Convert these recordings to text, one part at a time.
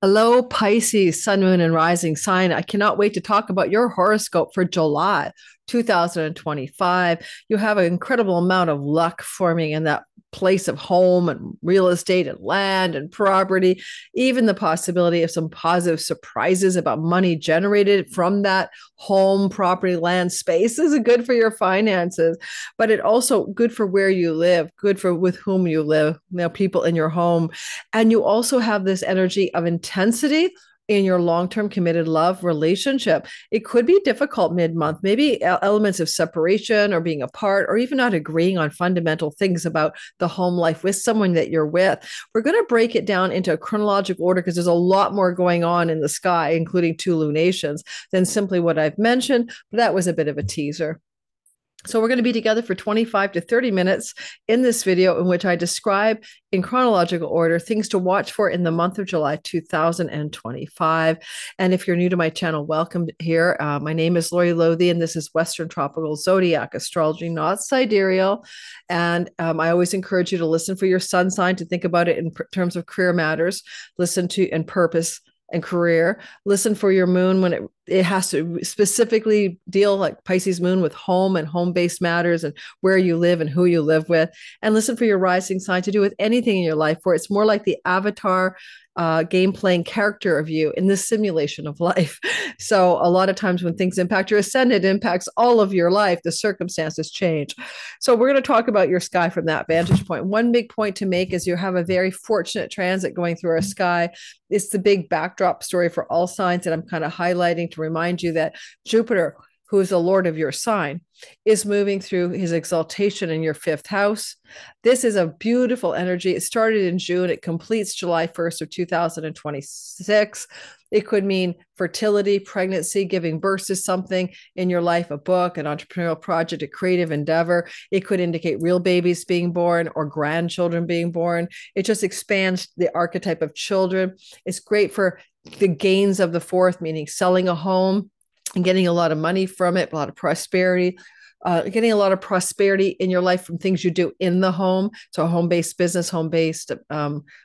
Hello, Pisces, Sun, Moon, and Rising sign. I cannot wait to talk about your horoscope for July 2025. You have an incredible amount of luck forming in that place of home and real estate and land and property, even the possibility of some positive surprises about money generated from that home, property, land space. This is good for your finances, but it also good for where you live, good for with whom you live, people in your home. And you also have this energy of intensity in your long-term committed love relationship. It could be difficult mid-month, maybe elements of separation or being apart or even not agreeing on fundamental things about the home life with someone that you're with. We're going to break it down into a chronological order because there's a lot more going on in the sky, including two lunations, than simply what I've mentioned. But that was a bit of a teaser. So we're going to be together for 25 to 30 minutes in this video in which I describe in chronological order things to watch for in the month of July 2025. And if you're new to my channel, welcome here. My name is Lori Lothian, and this is Western Tropical Zodiac Astrology, not sidereal. And I always encourage you to listen for your sun sign, to think about it in terms of career matters, listen to and purpose and career. Listen for your moon when it has to specifically deal, like Pisces moon, with home and home-based matters and where you live and who you live with. And listen for your rising sign to do with anything in your life where it's more like the avatar game playing character of you in this simulation of life. So a lot of times when things impact your ascendant, it impacts all of your life. The circumstances change. So we're going to talk about your sky from that vantage point. One big point to make is you have a very fortunate transit going through our sky. It's the big backdrop story for all signs that I'm kind of highlighting to remind you that Jupiter, who is the Lord of your sign, is moving through his exaltation in your fifth house. This is a beautiful energy. It started in June. It completes July 1st of 2026. It could mean fertility, pregnancy, giving birth to something in your life, a book, an entrepreneurial project, a creative endeavor. It could indicate real babies being born or grandchildren being born. It just expands the archetype of children. It's great for the gains of the fourth, meaning selling a home and getting a lot of money from it, a lot of prosperity, getting a lot of prosperity in your life from things you do in the home. So home-based business, home-based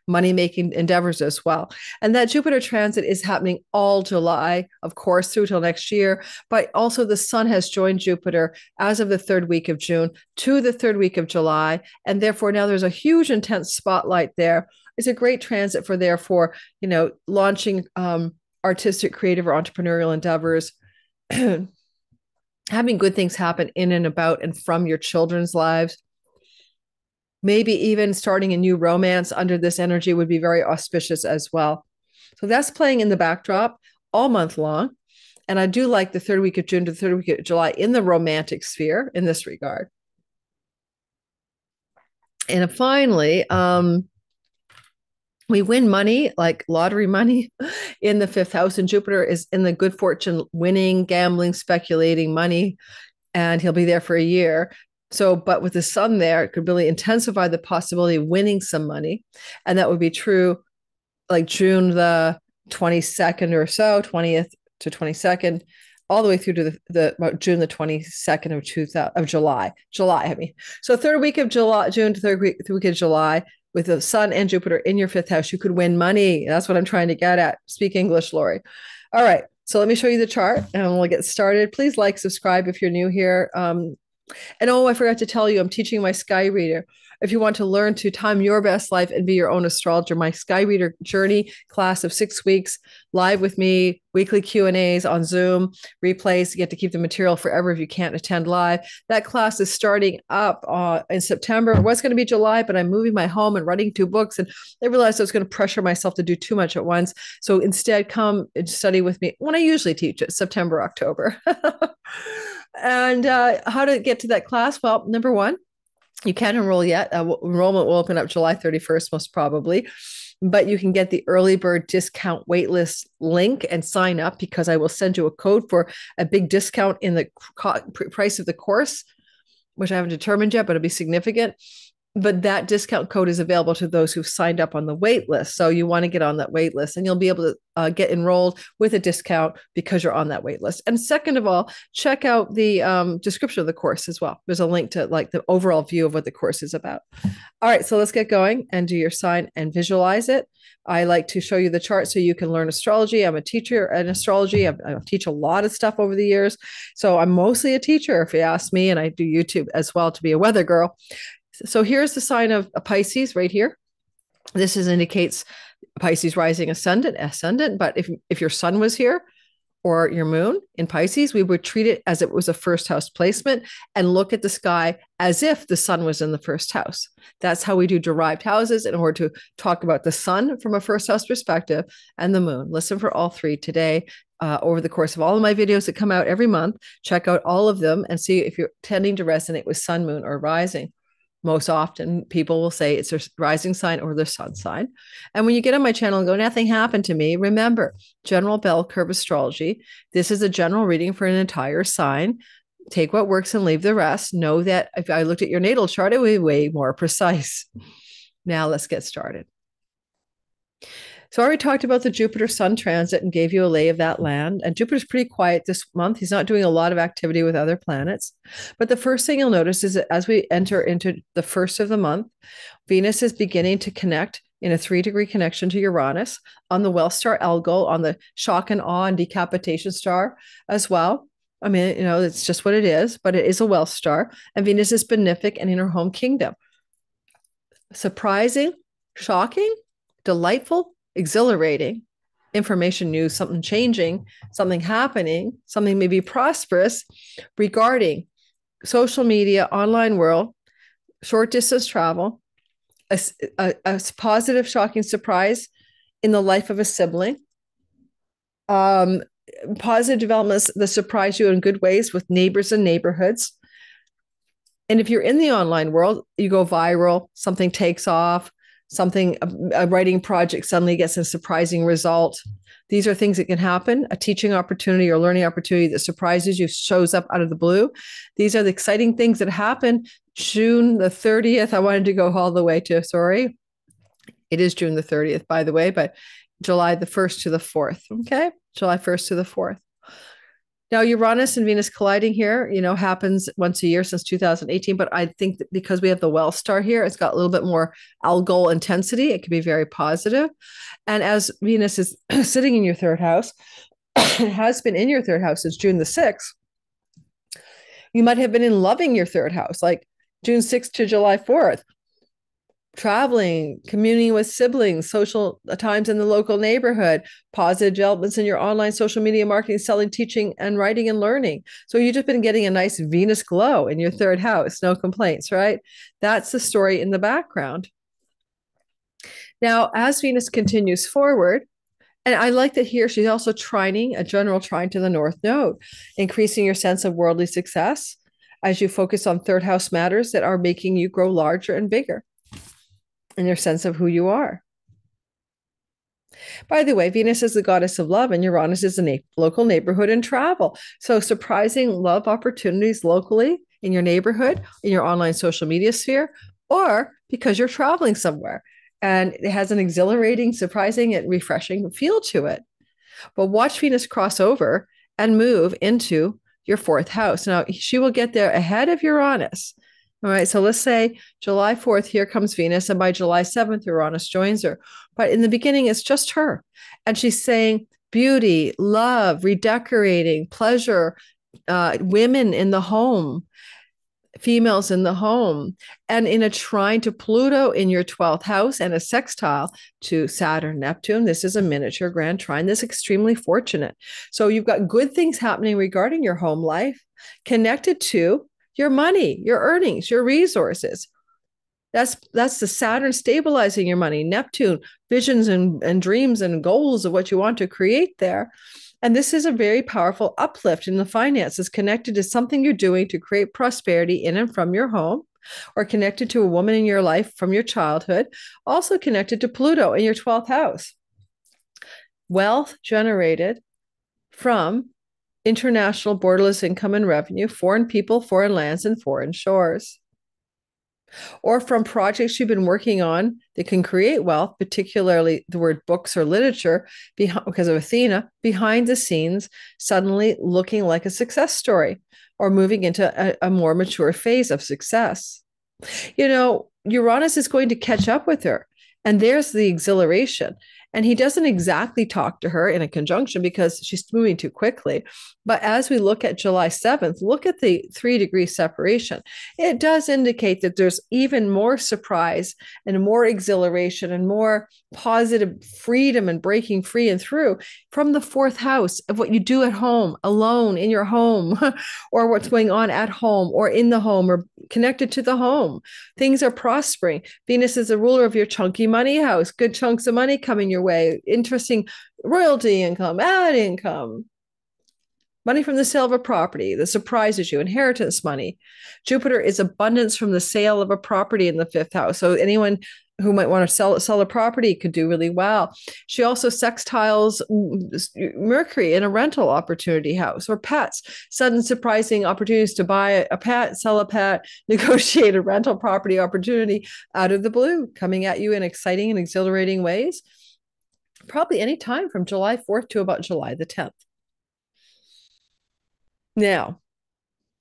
money-making endeavors as well. And that Jupiter transit is happening all July, of course, through till next year. But also the sun has joined Jupiter as of the third week of June to the third week of July. And therefore now there's a huge intense spotlight there. It's a great transit for, therefore, launching artistic, creative, or entrepreneurial endeavors, having good things happen in and about and from your children's lives. Maybe even starting a new romance under this energy would be very auspicious as well. So that's playing in the backdrop all month long. And I do like the third week of June to the third week of July in the romantic sphere in this regard. And finally, we win money, like lottery money, in the fifth house, and Jupiter is in the good fortune, winning, gambling, speculating money, and he'll be there for a year. So, but with the sun there, it could really intensify the possibility of winning some money. And that would be true like June the 22nd or so, 20th to 22nd, all the way through to the June the 22nd of July. So third week of July, June to third week of July, with the sun and Jupiter in your fifth house, you could win money. That's what I'm trying to get at. Speak English, Lori. All right. So let me show you the chart and we'll get started. Please like, subscribe if you're new here. And oh, I forgot to tell you, I'm teaching my Sky Reader. If you want to learn to time your best life and be your own astrologer, my Sky Reader journey class of 6 weeks, live with me, weekly Q&As on Zoom, replays. You get to keep the material forever if you can't attend live. That class is starting up in September. It was going to be July, but I'm moving my home and writing 2 books. And I realized I was going to pressure myself to do too much at once. So instead, come and study with me when I usually teach it, September, October. And how to get to that class? Well, number one, you can't enroll yet. Enrollment will open up July 31st, most probably. But you can get the early bird discount waitlist link and sign up, because I will send you a code for a big discount in the price of the course, which I haven't determined yet, but it'll be significant. but that discount code is available to those who've signed up on the wait list. So you want to get on that wait list, and you'll be able to get enrolled with a discount because you're on that wait list. And second of all, check out the description of the course as well. There's a link to like the overall view of what the course is about. All right, so let's get going and do your sign and visualize it. I like to show you the chart so you can learn astrology. I'm a teacher in astrology. I teach a lot of stuff over the years. So I'm mostly a teacher, if you ask me, and I do YouTube as well to be a weather girl. So here's the sign of a Pisces right here. This indicates Pisces rising ascendant. But if your sun was here or your moon in Pisces, we would treat it as it was a first house placement and look at the sky as if the sun was in the first house. That's how we do derived houses in order to talk about the sun from a first house perspective and the moon. Listen for all three today. Over the course of all of my videos that come out every month, check out all of them and see if you're tending to resonate with sun, moon, or rising. Most often people will say it's their rising sign or their sun sign. And when you get on my channel and go, nothing happened to me, remember, general bell curve astrology. This is a general reading for an entire sign. Take what works and leave the rest. Know that if I looked at your natal chart, it would be way more precise. Now let's get started. So I already talked about the Jupiter-Sun transit and gave you a lay of that land. And Jupiter's pretty quiet this month. He's not doing a lot of activity with other planets. But the first thing you'll notice is that as we enter into the first of the month, Venus is beginning to connect in a 3-degree connection to Uranus on the well star Algol, on the shock and awe and decapitation star as well. I mean, it's just what it is, but it is a well star. And Venus is benefic and in her home kingdom. Surprising, shocking, delightful, exhilarating information, news, something changing, something happening, something maybe prosperous regarding social media, online world, short distance travel, a positive, shocking surprise in the life of a sibling, positive developments that surprise you in good ways with neighbors and neighborhoods. And if you're in the online world, you go viral, something takes off, a writing project suddenly gets a surprising result. These are things that can happen. A teaching opportunity or learning opportunity that surprises you, shows up out of the blue. These are the exciting things that happen. June the 30th, I wanted to go all the way to, sorry. It is June the 30th, by the way, but July the 1st to the 4th, okay? July 1st to the 4th. Now, Uranus and Venus colliding here, happens once a year since 2018. But I think that because we have the well star here, it's got a little bit more algol intensity. It can be very positive. And as Venus is sitting in your third house, it has been in your third house since June the 6th. You might have been in loving your third house, like June 6th to July 4th. Traveling, communing with siblings, social times in the local neighborhood, positive developments in your online social media marketing, selling, teaching, and writing and learning. So you've just been getting a nice Venus glow in your third house. No complaints, right? That's the story in the background. Now, as Venus continues forward, and I like that here, she's also trining, a general trine to the North Node, increasing your sense of worldly success as you focus on third house matters that are making you grow larger and bigger in your sense of who you are. By the way, Venus is the goddess of love and Uranus is a local neighborhood and travel. So surprising love opportunities locally in your neighborhood, in your online social media sphere, or because you're traveling somewhere and it has an exhilarating, surprising, and refreshing feel to it. But watch Venus cross over and move into your fourth house. Now, she will get there ahead of Uranus. All right, so let's say July 4th, here comes Venus, and by July 7th, Uranus joins her. But in the beginning, it's just her. And she's saying beauty, love, redecorating, pleasure, women in the home, females in the home, and in a trine to Pluto in your 12th house and a sextile to Saturn, Neptune. This is a miniature grand trine. This is extremely fortunate. So you've got good things happening regarding your home life connected to your money, your earnings, your resources. That's the Saturn stabilizing your money. Neptune, visions and dreams and goals of what you want to create there. And this is a very powerful uplift in the finances connected to something you're doing to create prosperity in and from your home, or connected to a woman in your life from your childhood, also connected to Pluto in your 12th house. Wealth generated from international borderless income and revenue, foreign people, foreign lands, and foreign shores. or from projects you've been working on that can create wealth, particularly the word books or literature, because of Athena, behind the scenes, suddenly looking like a success story or moving into a more mature phase of success. Uranus is going to catch up with her. And there's the exhilaration. And he doesn't exactly talk to her in a conjunction because she's moving too quickly. But as we look at July 7th, look at the 3-degree separation. It does indicate that there's even more surprise and more exhilaration and more positive freedom and breaking free and through from the 4th house of what you do at home, alone in your home, or what's going on at home or in the home or connected to the home. Things are prospering. Venus is the ruler of your chunky money house, good chunks of money coming your way, interesting royalty income, ad income, money from the sale of a property that surprises you, inheritance money. Jupiter is abundance from the sale of a property in the 5th house. So anyone who might want to sell a property could do really well. She also sextiles Mercury in a rental opportunity house, or pets, sudden surprising opportunities to buy a pet, sell a pet, negotiate a rental property opportunity out of the blue, coming at you in exciting and exhilarating ways. Probably any time from July 4th to about July the 10th. Now,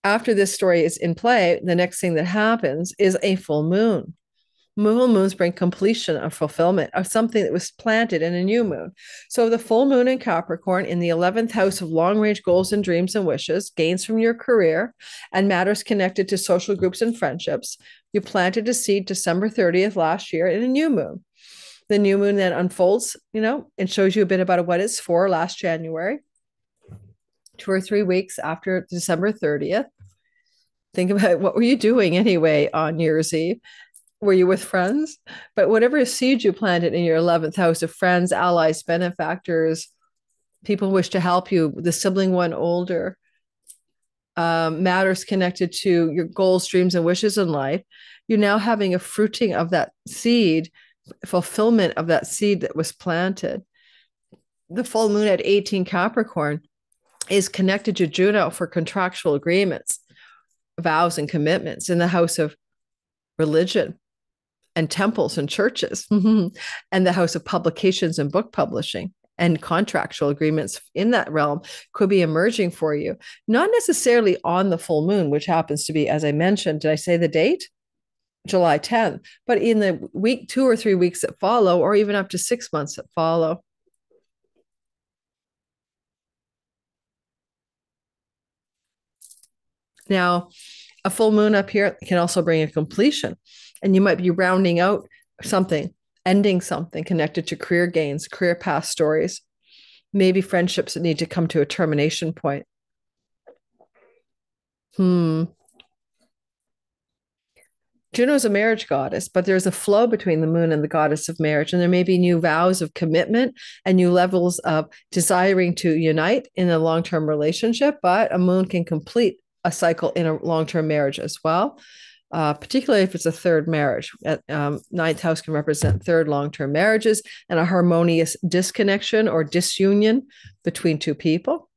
after this story is in play, the next thing that happens is a full moon. Full moons bring completion or fulfillment of something that was planted in a new moon. So the full moon in Capricorn in the 11th house of long-range goals and dreams and wishes, gains from your career, and matters connected to social groups and friendships. You planted a seed December 30th last year in a new moon. The new moon then unfolds, and shows you a bit about what it's for last January, 2 or 3 weeks after December 30th. Think about what were you doing anyway on New Year's Eve? Were you with friends? But whatever seed you planted in your 11th house of friends, allies, benefactors, people who wish to help you, the sibling one older, matters connected to your goals, dreams, and wishes in life, you're now having a fruiting of that seed, fulfillment of that seed that was planted. The full moon at 18 Capricorn is connected to Juno for contractual agreements, vows, and commitments in the house of religion and temples and churches, and the house of publications and book publishing. And contractual agreements in that realm could be emerging for you, not necessarily on the full moon, which happens to be, as I mentioned, did I say the date? July 10th, but in the week, 2 or 3 weeks that follow, or even up to 6 months that follow. Now, a full moon up here can also bring a completion, and you might be rounding out something, ending something connected to career gains, career path stories, maybe friendships that need to come to a termination point. Juno's a marriage goddess, but there's a flow between the moon and the goddess of marriage, and there may be new vows of commitment and new levels of desiring to unite in a long-term relationship, but a moon can complete a cycle in a long-term marriage as well, particularly if it's a third marriage. 9th house can represent third long-term marriages and a harmonious disconnection or disunion between two people.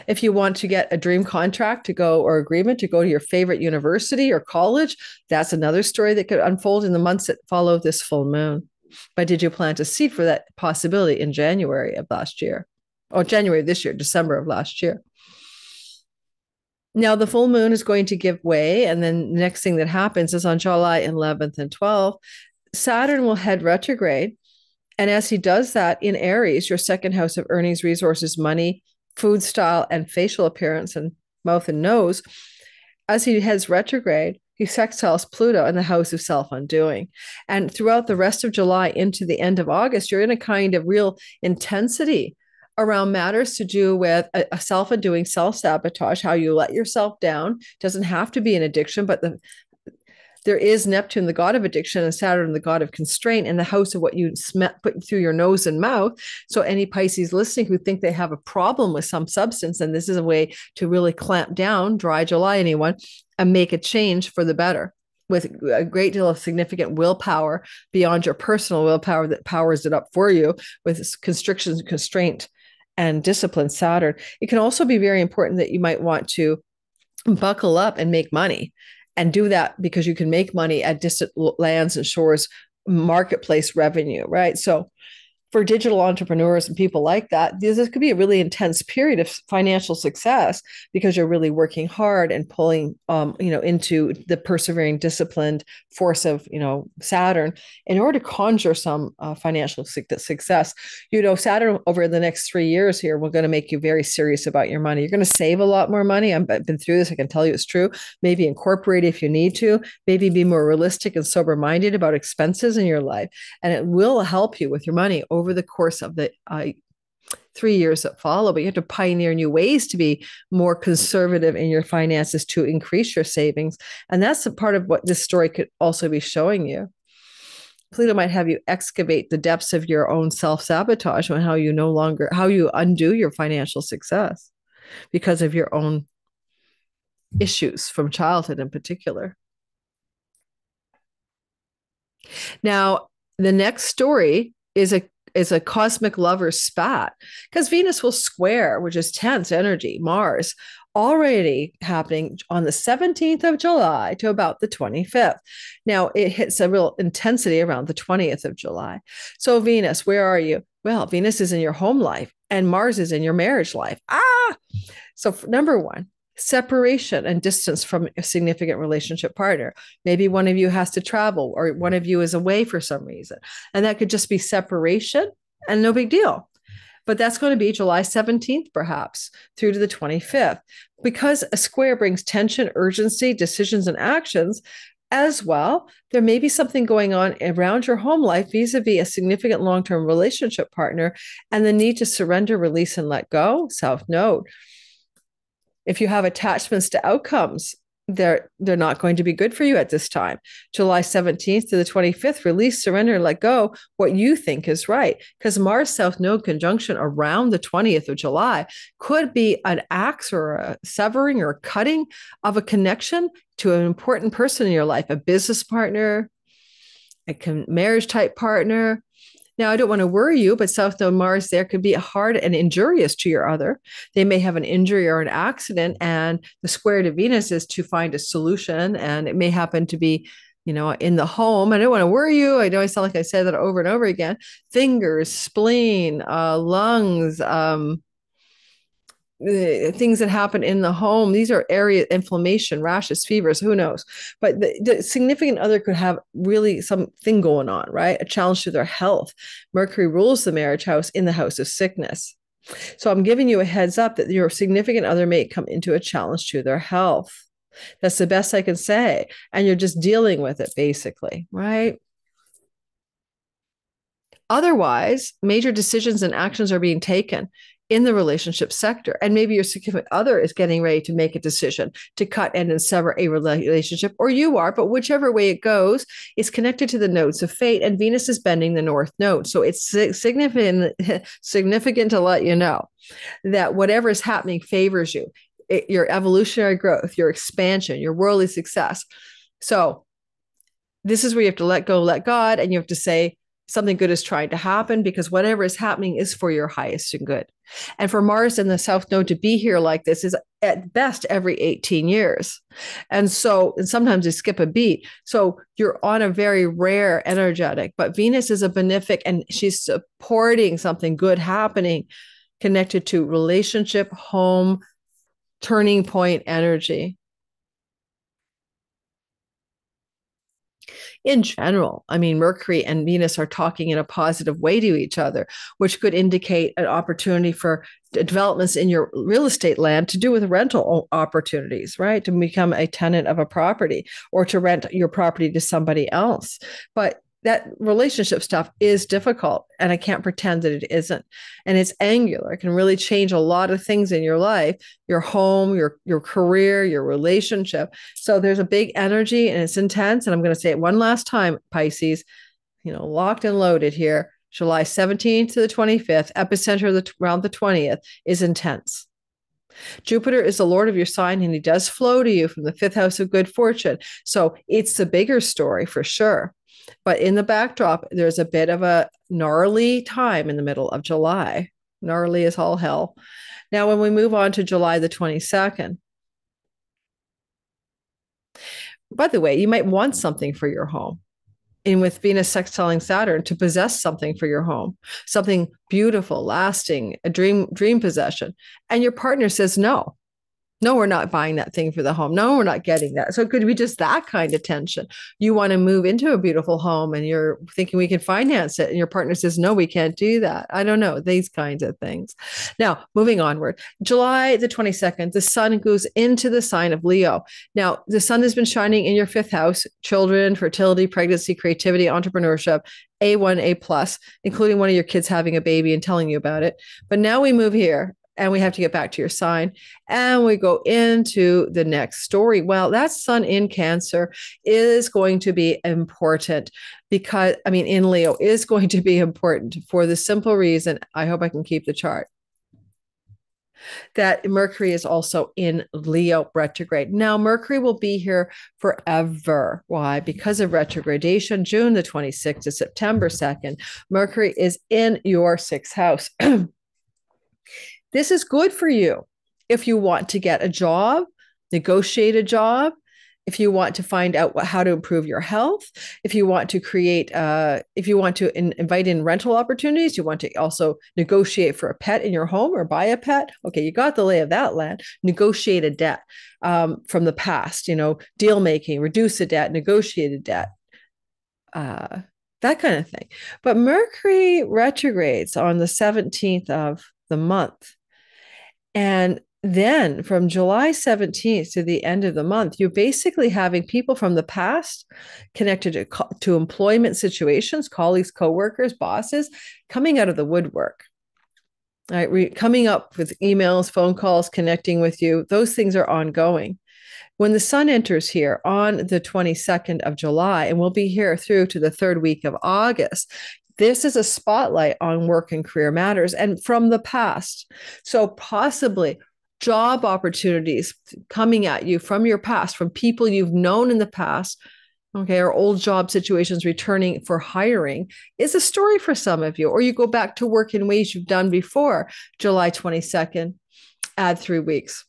If you want to get a dream contract to go, or agreement to go to your favorite university or college, that's another story that could unfold in the months that follow this full moon. But did you plant a seed for that possibility in January of last year? Or January of this year, December of last year? Now the full moon is going to give way, and then the next thing that happens is on July 11th and 12th, Saturn will head retrograde. And as he does that in Aries, your second house of earnings, resources, money, food style, and facial appearance, and mouth and nose, as he heads retrograde, he sextiles Pluto in the house of self-undoing. And throughout the rest of July into the end of August, you're in a kind of real intensity around matters to do with a self-undoing, self-sabotage, how you let yourself down. It doesn't have to be an addiction, but there is Neptune, the god of addiction, and Saturn, the god of constraint, in the house of what you put through your nose and mouth. So any Pisces listening who think they have a problem with some substance, and this is a way to really clamp down, dry July anyone, and make a change for the better with a great deal of significant willpower beyond your personal willpower that powers it up for you with constrictions, constraint, and discipline, Saturn. It can also be very important that you might want to buckle up and make money and do that because you can make money at distant lands and shores, marketplace revenue, right? So for digital entrepreneurs and people like that, this could be a really intense period of financial success because you're really working hard and pulling, into the persevering, disciplined force of, Saturn in order to conjure some financial success. Saturn over the next 3 years here, we're going to make you very serious about your money. You're going to save a lot more money. I've been through this. I can tell you it's true. Maybe incorporate if you need to. Maybe be more realistic and sober-minded about expenses in your life, and it will help you with your money over the course of the 3 years that follow. But you have to pioneer new ways to be more conservative in your finances to increase your savings. And that's a part of what this story could also be showing you. Pluto might have you excavate the depths of your own self-sabotage and how you undo your financial success because of your own issues from childhood in particular. Now, the next story is a cosmic lover's spat, because Venus will square, which is tense energy, Mars, already happening on the 17th of July to about the 25th. Now, it hits a real intensity around the 20th of July. So Venus, where are you? Well, Venus is in your home life and Mars is in your marriage life. So number one, separation and distance from a significant relationship partner. Maybe one of you has to travel or one of you is away for some reason. And that could just be separation and no big deal. But that's going to be July 17th, perhaps, through to the 25th. Because a square brings tension, urgency, decisions, and actions as well, there may be something going on around your home life vis-a-vis a significant long-term relationship partner and the need to surrender, release, and let go. South Node. If you have attachments to outcomes, they're not going to be good for you at this time. July 17th to the 25th, release, surrender, let go what you think is right. Because Mars South Node conjunction around the 20th of July could be an axe or a severing or a cutting of a connection to an important person in your life, a business partner, a marriage type partner. Now, I don't want to worry you, but South Node Mars there could be hard and injurious to your other. They may have an injury or an accident, and the square to Venus is to find a solution, and it may happen to be, in the home. I don't want to worry you. I know I sound like I said that over and over again. Fingers, spleen, lungs, things that happen in the home. These are area inflammation, rashes, fevers, who knows? But the significant other could have really something going on, right? A challenge to their health. Mercury rules the marriage house in the house of sickness. So I'm giving you a heads up that your significant other may come into a challenge to their health. That's the best I can say. And you're just dealing with it basically, right? Otherwise, major decisions and actions are being taken in the relationship sector. And maybe your significant other is getting ready to make a decision to cut, end, and sever a relationship, or you are, but whichever way it goes, it's connected to the nodes of fate, and Venus is bending the North Node. So it's significant to let you know that whatever is happening favors you, your evolutionary growth, your expansion, your worldly success. So this is where you have to let go, let God, and you have to say, something good is trying to happen because whatever is happening is for your highest and good. And for Mars in the South Node to be here like this is at best every 18 years. And sometimes you skip a beat. So you're on a very rare energetic, but Venus is a benefic and she's supporting something good happening connected to relationship, home, turning point energy. In general, I mean, Mercury and Venus are talking in a positive way to each other, which could indicate an opportunity for developments in your real estate land to do with rental opportunities, right? To become a tenant of a property or to rent your property to somebody else. But that relationship stuff is difficult, and I can't pretend that it isn't. And it's angular. It can really change a lot of things in your life, your home, your career, your relationship. So there's a big energy and it's intense. And I'm going to say it one last time, Pisces, locked and loaded here. July 17th to the 25th, epicenter around the 20th is intense. Jupiter is the Lord of your sign, and he does flow to you from the 5th house of good fortune. So it's the bigger story for sure. But in the backdrop, there's a bit of a gnarly time in the middle of July. Gnarly as all hell. Now, when we move on to July the 22nd, By the way, you might want something for your home. And with Venus sextiling Saturn, to possess something for your home, something beautiful, lasting, a dream possession. And your partner says no. No, we're not buying that thing for the home. No, we're not getting that. So it could be just that kind of tension. You want to move into a beautiful home and you're thinking we can finance it. And your partner says, no, we can't do that. I don't know, these kinds of things. Now, moving onward, July the 22nd, the sun goes into the sign of Leo. Now, the sun has been shining in your fifth house, children, fertility, pregnancy, creativity, entrepreneurship, A1, A plus, including one of your kids having a baby and telling you about it. But now we move here and we have to get back to your sign and we go into the next story. Well, that sun in Cancer is going to be important because, in Leo is going to be important for the simple reason, I hope I can keep the chart, that Mercury is also in Leo retrograde. Now, Mercury will be here forever. Why? Because of retrogradation, June the 26th to September 2nd. Mercury is in your sixth house. This is good for you if you want to get a job, negotiate a job, if you want to find out how to improve your health, if you want to create, if you want to invite in rental opportunities, you want to also negotiate for a pet in your home or buy a pet. Okay, you got the lay of that land. Negotiate a debt from the past, deal making, reduce a debt, negotiate a debt. That kind of thing. But Mercury retrogrades on the 17th of the month. And then from July 17th to the end of the month, you're basically having people from the past connected to employment situations, colleagues, coworkers, bosses, coming out of the woodwork. All right, coming up with emails, phone calls, connecting with you. Those things are ongoing. When the sun enters here on the 22nd of July, and we'll be here through to the third week of August, this is a spotlight on work and career matters and from the past. So possibly job opportunities coming at you from your past, from people you've known in the past, okay, or old job situations returning for hiring is a story for some of you. Or you go back to work in ways you've done before July 22nd, add 3 weeks.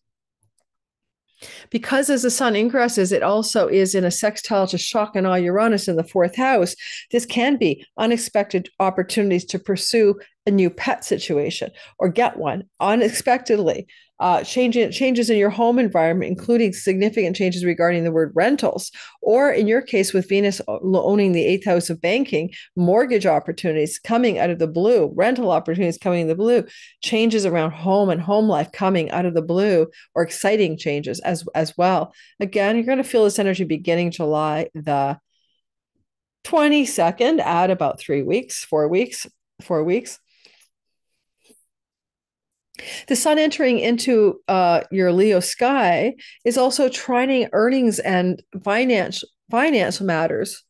Because as the sun ingresses, it also is in a sextile to shock and awe Uranus in the fourth house. This can be unexpected opportunities to pursue a new pet situation or get one unexpectedly. Changes in your home environment, including significant changes regarding the word rentals, or in your case with Venus owning the eighth house of banking, mortgage opportunities coming out of the blue, rental opportunities coming in the blue, changes around home and home life coming out of the blue, or exciting changes as well. Again, you're going to feel this energy beginning July the 22nd, add about 3 weeks, 4 weeks. The sun entering into your Leo sky is also trining earnings and finance matters.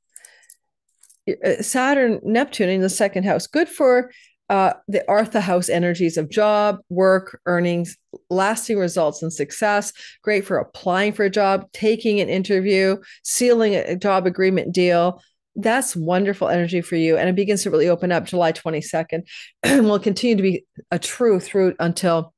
Saturn, Neptune in the second house, good for the Artha house energies of job, work, earnings, lasting results and success. Great for applying for a job, taking an interview, sealing a job agreement deal. That's wonderful energy for you. And it begins to really open up July 22nd and will continue to be a true through until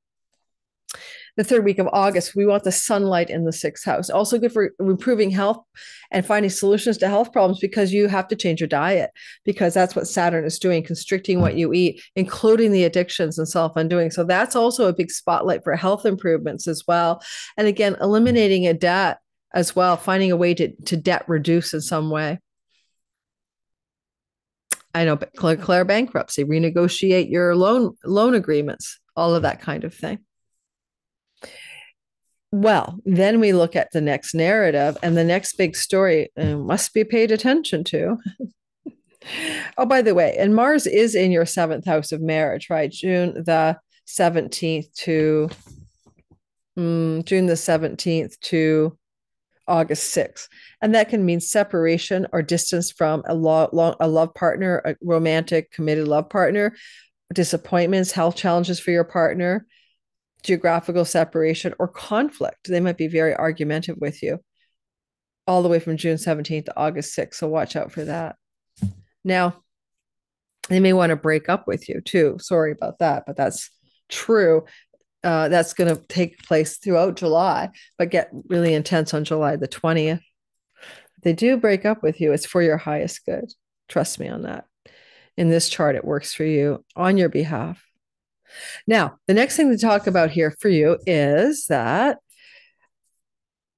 the third week of August. We want the sunlight in the sixth house. Also good for improving health and finding solutions to health problems because you have to change your diet because that's what Saturn is doing, constricting what you eat, including the addictions and self-undoing. So that's also a big spotlight for health improvements as well. And again, eliminating a debt as well, finding a way to debt reduce in some way. I know, but declare bankruptcy, renegotiate your loan agreements, all of that kind of thing. Well, then we look at the next narrative and the next big story must be paid attention to. Oh, by the way, and Mars is in your seventh house of marriage, right? June the 17th to August 6th. And that can mean separation or distance from a love partner, a romantic, committed love partner, disappointments, health challenges for your partner, geographical separation, or conflict. They might be very argumentative with you all the way from June 17th to August 6th. So watch out for that. Now, they may want to break up with you too. Sorry about that, but that's true. That's going to take place throughout July, but get really intense on July the 20th. They do break up with you. It's for your highest good. Trust me on that. In this chart, it works for you on your behalf. Now, the next thing to talk about here for you is that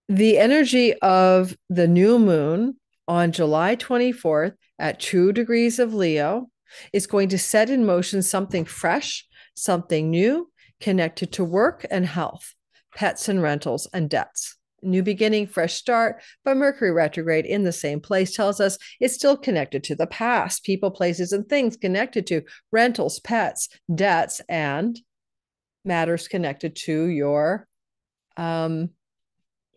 the energy of the new moon on July 24th at 2 degrees of Leo is going to set in motion something fresh, something new, connected to work and health, pets and rentals and debts. New beginning, fresh start, but Mercury retrograde in the same place tells us it's still connected to the past, people, places, and things connected to rentals, pets, debts, and matters connected to your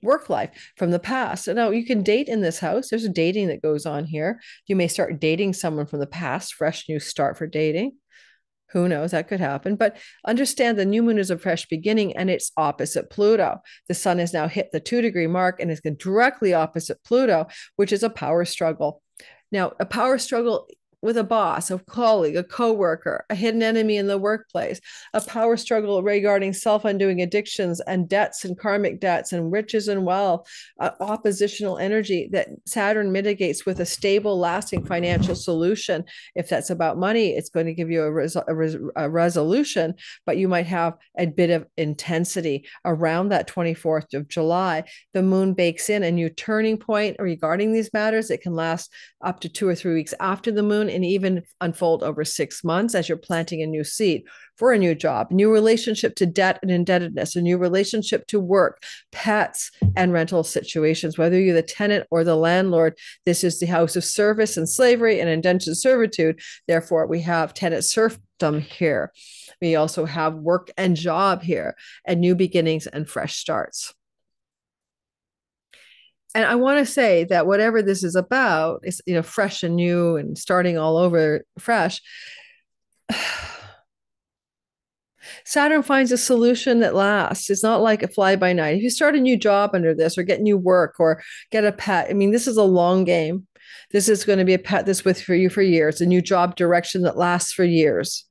work life from the past. So now you can date in this house. There's a dating that goes on here. You may start dating someone from the past, fresh new start for dating. Who knows? That could happen. But understand the new moon is a fresh beginning and it's opposite Pluto. The sun has now hit the 2-degree mark and is directly opposite Pluto, which is a power struggle. Now, a power struggle with a boss, a colleague, a coworker, a hidden enemy in the workplace, a power struggle regarding self-undoing addictions and debts and karmic debts and riches and wealth, oppositional energy that Saturn mitigates with a stable, lasting financial solution. If that's about money, it's going to give you a resolution, but you might have a bit of intensity around that 24th of July. The moon bakes in a new turning point regarding these matters. It can last up to 2 or 3 weeks after the moon and even unfold over 6 months as you're planting a new seed for a new job, new relationship to debt and indebtedness, a new relationship to work, pets, and rental situations. Whether you're the tenant or the landlord, this is the house of service and slavery and indentured servitude. Therefore, we have tenant serfdom here. We also have work and job here, and new beginnings and fresh starts. And I want to say that whatever this is about is, fresh and new and starting all over fresh. Saturn finds a solution that lasts. It's not like a fly by night. If you start a new job under this or get new work or get a pet, this is a long game. This is going to be a pet that's with for you for years, a new job direction that lasts for years,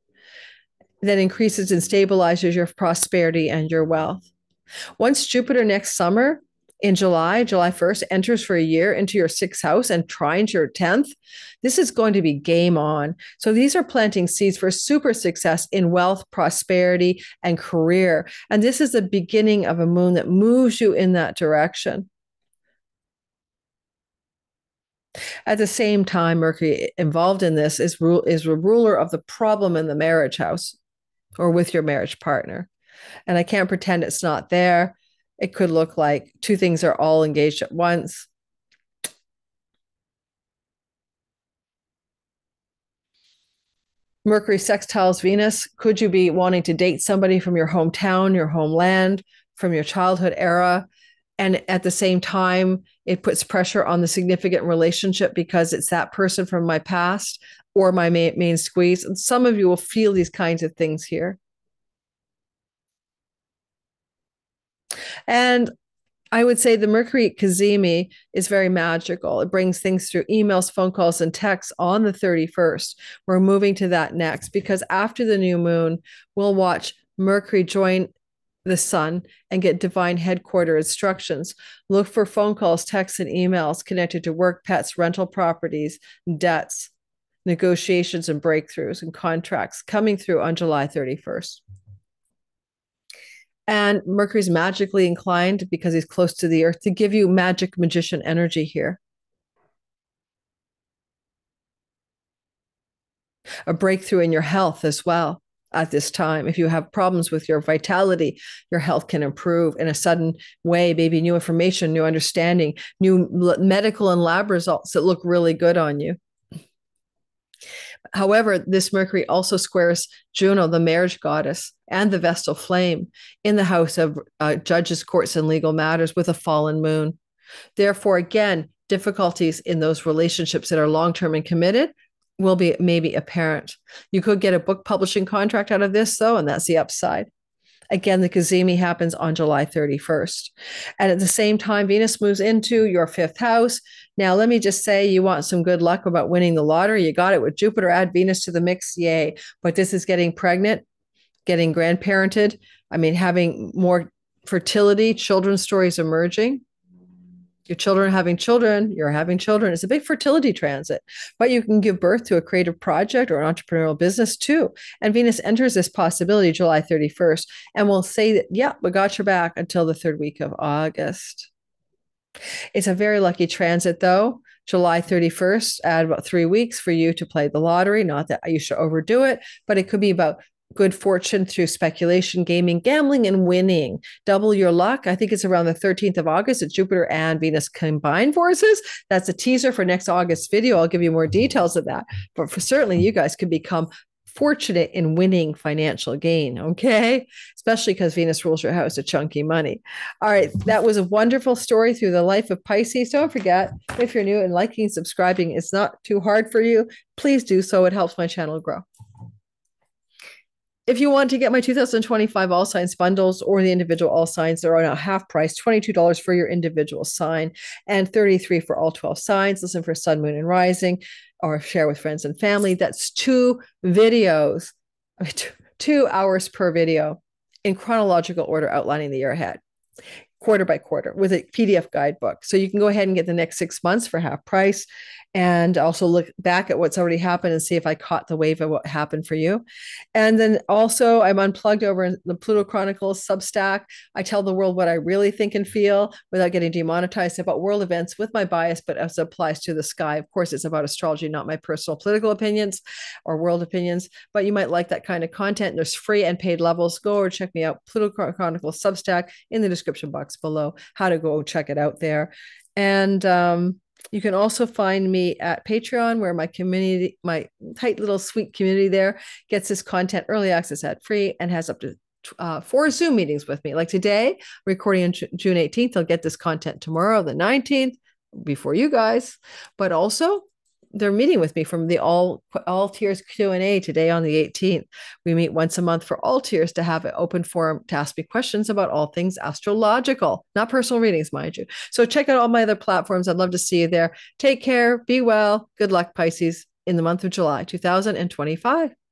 that increases and stabilizes your prosperity and your wealth. Once Jupiter next summer in July 1st, enters for a year into your 6th house and trines your 10th, this is going to be game on. So these are planting seeds for super success in wealth, prosperity, and career. And this is the beginning of a moon that moves you in that direction. At the same time, Mercury involved in this is a ruler of the problem in the marriage house or with your marriage partner. And I can't pretend it's not there. It could look like two things are all engaged at once. Mercury sextiles Venus. Could you be wanting to date somebody from your hometown, your homeland, from your childhood era? And at the same time, it puts pressure on the significant relationship because it's that person from my past or my main squeeze. And some of you will feel these kinds of things here. And I would say the Mercury Cazimi is very magical. It brings things through emails, phone calls, and texts on the 31st. We're moving to that next because after the new moon, we'll watch Mercury join the sun and get divine headquarter instructions. Look for phone calls, texts, and emails connected to work, pets, rental properties, debts, negotiations, and breakthroughs and contracts coming through on July 31st. And Mercury's magically inclined because he's close to the earth to give you magic magician energy here. A breakthrough in your health as well at this time. If you have problems with your vitality, your health can improve in a sudden way, maybe new information, new understanding, new medical and lab results that look really good on you. However, this Mercury also squares Juno, the marriage goddess, and the Vestal flame in the house of judges, courts, and legal matters with a fallen moon. Therefore, again, difficulties in those relationships that are long-term and committed will be maybe apparent. You could get a book publishing contract out of this, though, and that's the upside. Again, the Cazimi happens on July 31st. And at the same time, Venus moves into your 5th house. Now, let me just say, you want some good luck about winning the lottery. You got it with Jupiter, add Venus to the mix, yay. But this is getting pregnant, getting grandparented. Having more fertility, children's stories emerging. Your children are having children, you're having children. It's a big fertility transit, but you can give birth to a creative project or an entrepreneurial business too. And Venus enters this possibility July 31st and will say that, yeah, we got your back until the third week of August. It's a very lucky transit, though. July 31st, add about 3 weeks for you to play the lottery. Not that you should overdo it, but it could be about good fortune through speculation, gaming, gambling, and winning. Double your luck. I think it's around the 13th of August that Jupiter and Venus combine forces. That's a teaser for next August video. I'll give you more details of that. But for certainly, you guys could become fortunate in winning financial gain, okay? Especially because Venus rules your house of chunky money. All right, that was a wonderful story through the life of Pisces. Don't forget, if you're new and liking and subscribing is not too hard for you, please do so. It helps my channel grow. If you want to get my 2025 all signs bundles or the individual all signs, they're on a half price, $22 for your individual sign and $33 for all 12 signs. Listen for sun, moon, and rising, or share with friends and family. That's 2 videos, 2 hours per video in chronological order outlining the year ahead, quarter by quarter, with a PDF guidebook. So you can go ahead and get the next 6 months for half price, and also look back at what's already happened and see if I caught the wave of what happened for you. And then also I'm unplugged over in the Pluto Chronicles Substack. I tell the world what I really think and feel without getting demonetized about world events with my bias, but as it applies to the sky. Of course, it's about astrology, not my personal political opinions or world opinions, but you might like that kind of content. There's free and paid levels. Go or check me out, Pluto Chronicles Substack, in the description box below, how to go check it out there. And you can also find me at Patreon, where my community, my tight little sweet community there, gets this content early access ad free and has up to 4 Zoom meetings with me. Like today, recording on June 18th, I'll get this content tomorrow, the 19th, before you guys. But also, they're meeting with me from the all tiers Q&A today on the 18th. We meet once a month for all tiers to have an open forum to ask me questions about all things astrological, not personal readings, mind you. So check out all my other platforms. I'd love to see you there. Take care. Be well. Good luck, Pisces, in the month of July 2025.